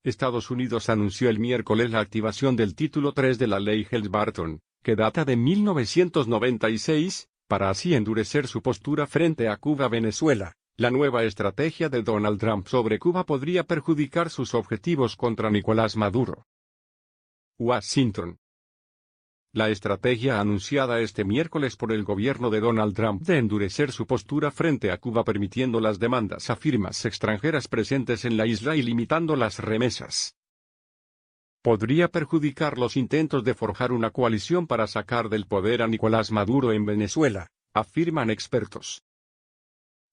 Estados Unidos anunció el miércoles la activación del Título 3 de la Ley Helms-Burton, que data de 1996, para así endurecer su postura frente a Cuba-Venezuela. La nueva estrategia de Donald Trump sobre Cuba podría perjudicar sus objetivos contra Nicolás Maduro. Washington. La estrategia anunciada este miércoles por el gobierno de Donald Trump de endurecer su postura frente a Cuba permitiendo las demandas a firmas extranjeras presentes en la isla y limitando las remesas, podría perjudicar los intentos de forjar una coalición para sacar del poder a Nicolás Maduro en Venezuela, afirman expertos.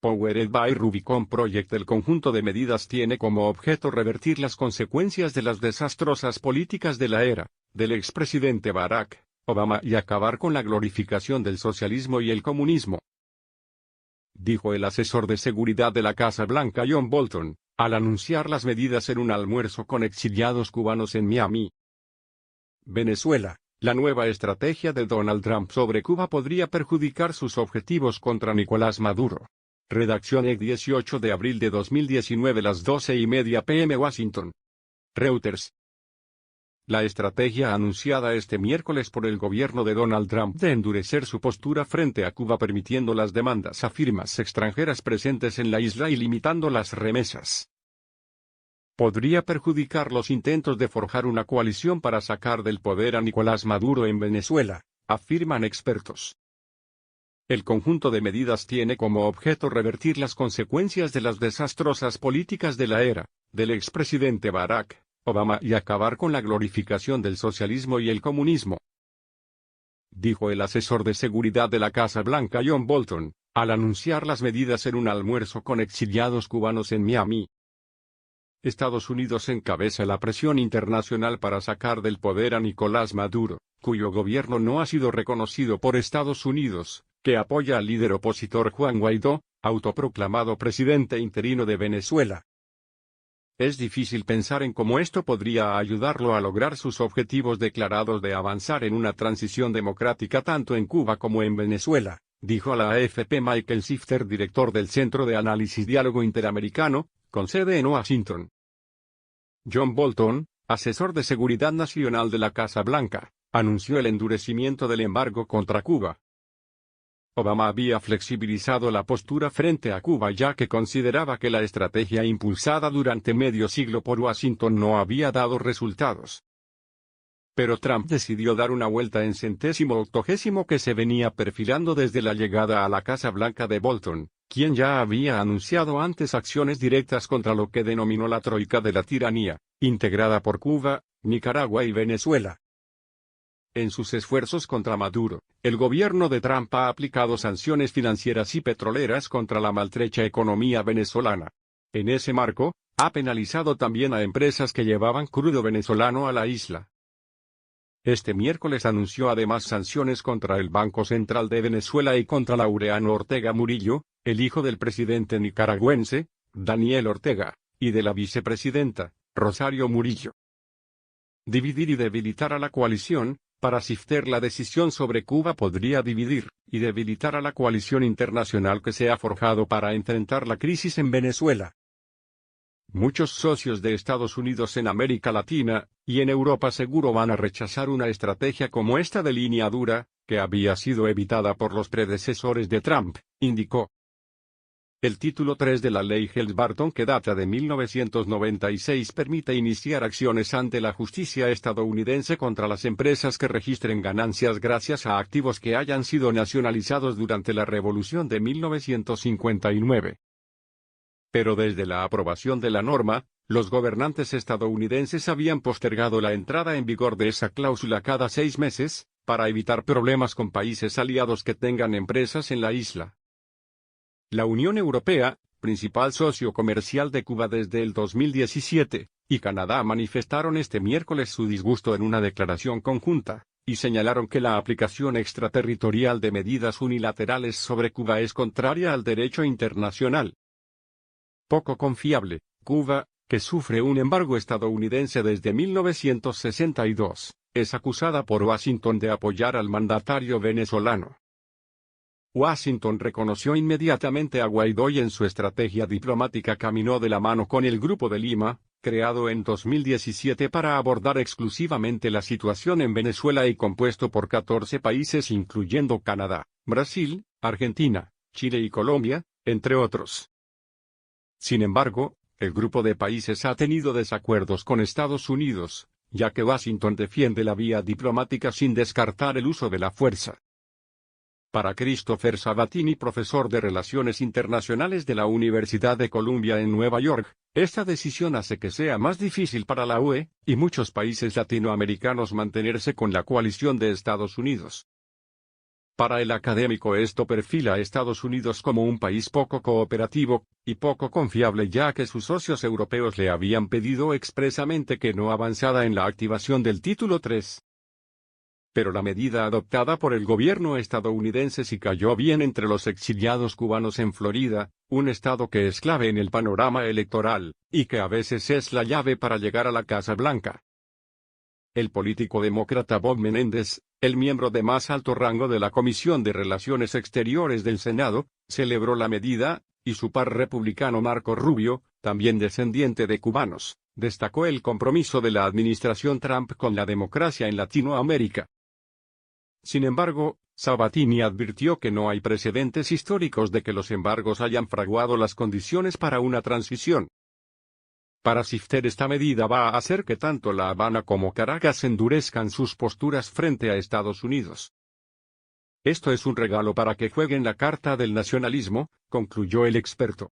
Powered by Rubicon Project. El conjunto de medidas tiene como objeto revertir las consecuencias de las desastrosas políticas de la era del expresidente Barack Obama y acabar con la glorificación del socialismo y el comunismo, dijo el asesor de seguridad de la Casa Blanca John Bolton, al anunciar las medidas en un almuerzo con exiliados cubanos en Miami. Venezuela. La nueva estrategia de Donald Trump sobre Cuba podría perjudicar sus objetivos contra Nicolás Maduro. Redacción el 18 de abril de 2019 las 12:30 p.m. Washington. Reuters. La estrategia anunciada este miércoles por el gobierno de Donald Trump de endurecer su postura frente a Cuba permitiendo las demandas a firmas extranjeras presentes en la isla y limitando las remesas, podría perjudicar los intentos de forjar una coalición para sacar del poder a Nicolás Maduro en Venezuela, afirman expertos. El conjunto de medidas tiene como objeto revertir las consecuencias de las desastrosas políticas de la era del expresidente Barack Obama y acabar con la glorificación del socialismo y el comunismo, dijo el asesor de seguridad de la Casa Blanca John Bolton, al anunciar las medidas en un almuerzo con exiliados cubanos en Miami. Estados Unidos encabeza la presión internacional para sacar del poder a Nicolás Maduro, cuyo gobierno no ha sido reconocido por Estados Unidos, que apoya al líder opositor Juan Guaidó, autoproclamado presidente interino de Venezuela. Es difícil pensar en cómo esto podría ayudarlo a lograr sus objetivos declarados de avanzar en una transición democrática tanto en Cuba como en Venezuela, dijo a la AFP Michael Sifter, director del Centro de Análisis Diálogo Interamericano, con sede en Washington. John Bolton, asesor de seguridad nacional de la Casa Blanca, anunció el endurecimiento del embargo contra Cuba. Obama había flexibilizado la postura frente a Cuba ya que consideraba que la estrategia impulsada durante medio siglo por Washington no había dado resultados. Pero Trump decidió dar una vuelta en centésimo octogésimo que se venía perfilando desde la llegada a la Casa Blanca de Bolton, quien ya había anunciado antes acciones directas contra lo que denominó la troika de la tiranía, integrada por Cuba, Nicaragua y Venezuela. En sus esfuerzos contra Maduro, el gobierno de Trump ha aplicado sanciones financieras y petroleras contra la maltrecha economía venezolana. En ese marco, ha penalizado también a empresas que llevaban crudo venezolano a la isla. Este miércoles anunció además sanciones contra el Banco Central de Venezuela y contra Laureano Ortega Murillo, el hijo del presidente nicaragüense, Daniel Ortega, y de la vicepresidenta, Rosario Murillo. Dividir y debilitar a la coalición. Para Sifter, la decisión sobre Cuba podría dividir y debilitar a la coalición internacional que se ha forjado para enfrentar la crisis en Venezuela. Muchos socios de Estados Unidos en América Latina y en Europa seguro van a rechazar una estrategia como esta de línea dura, que había sido evitada por los predecesores de Trump, indicó. El título 3 de la ley Helms-Burton, que data de 1996, permite iniciar acciones ante la justicia estadounidense contra las empresas que registren ganancias gracias a activos que hayan sido nacionalizados durante la Revolución de 1959. Pero desde la aprobación de la norma, los gobernantes estadounidenses habían postergado la entrada en vigor de esa cláusula cada 6 meses, para evitar problemas con países aliados que tengan empresas en la isla. La Unión Europea, principal socio comercial de Cuba desde el 2017, y Canadá manifestaron este miércoles su disgusto en una declaración conjunta, y señalaron que la aplicación extraterritorial de medidas unilaterales sobre Cuba es contraria al derecho internacional. Poco confiable, Cuba, que sufre un embargo estadounidense desde 1962, es acusada por Washington de apoyar al mandatario venezolano. Washington reconoció inmediatamente a Guaidó y en su estrategia diplomática caminó de la mano con el Grupo de Lima, creado en 2017 para abordar exclusivamente la situación en Venezuela y compuesto por 14 países incluyendo Canadá, Brasil, Argentina, Chile y Colombia, entre otros. Sin embargo, el grupo de países ha tenido desacuerdos con Estados Unidos, ya que Washington defiende la vía diplomática sin descartar el uso de la fuerza. Para Christopher Sabatini, profesor de Relaciones Internacionales de la Universidad de Columbia en Nueva York, esta decisión hace que sea más difícil para la UE y muchos países latinoamericanos mantenerse con la coalición de Estados Unidos. Para el académico, esto perfila a Estados Unidos como un país poco cooperativo y poco confiable, ya que sus socios europeos le habían pedido expresamente que no avanzara en la activación del Título 3. Pero la medida adoptada por el gobierno estadounidense sí cayó bien entre los exiliados cubanos en Florida, un estado que es clave en el panorama electoral, y que a veces es la llave para llegar a la Casa Blanca. El político demócrata Bob Menéndez, el miembro de más alto rango de la Comisión de Relaciones Exteriores del Senado, celebró la medida, y su par republicano Marco Rubio, también descendiente de cubanos, destacó el compromiso de la administración Trump con la democracia en Latinoamérica. Sin embargo, Sabatini advirtió que no hay precedentes históricos de que los embargos hayan fraguado las condiciones para una transición. Para Sifter, esta medida va a hacer que tanto La Habana como Caracas endurezcan sus posturas frente a Estados Unidos. Esto es un regalo para que jueguen la carta del nacionalismo, concluyó el experto.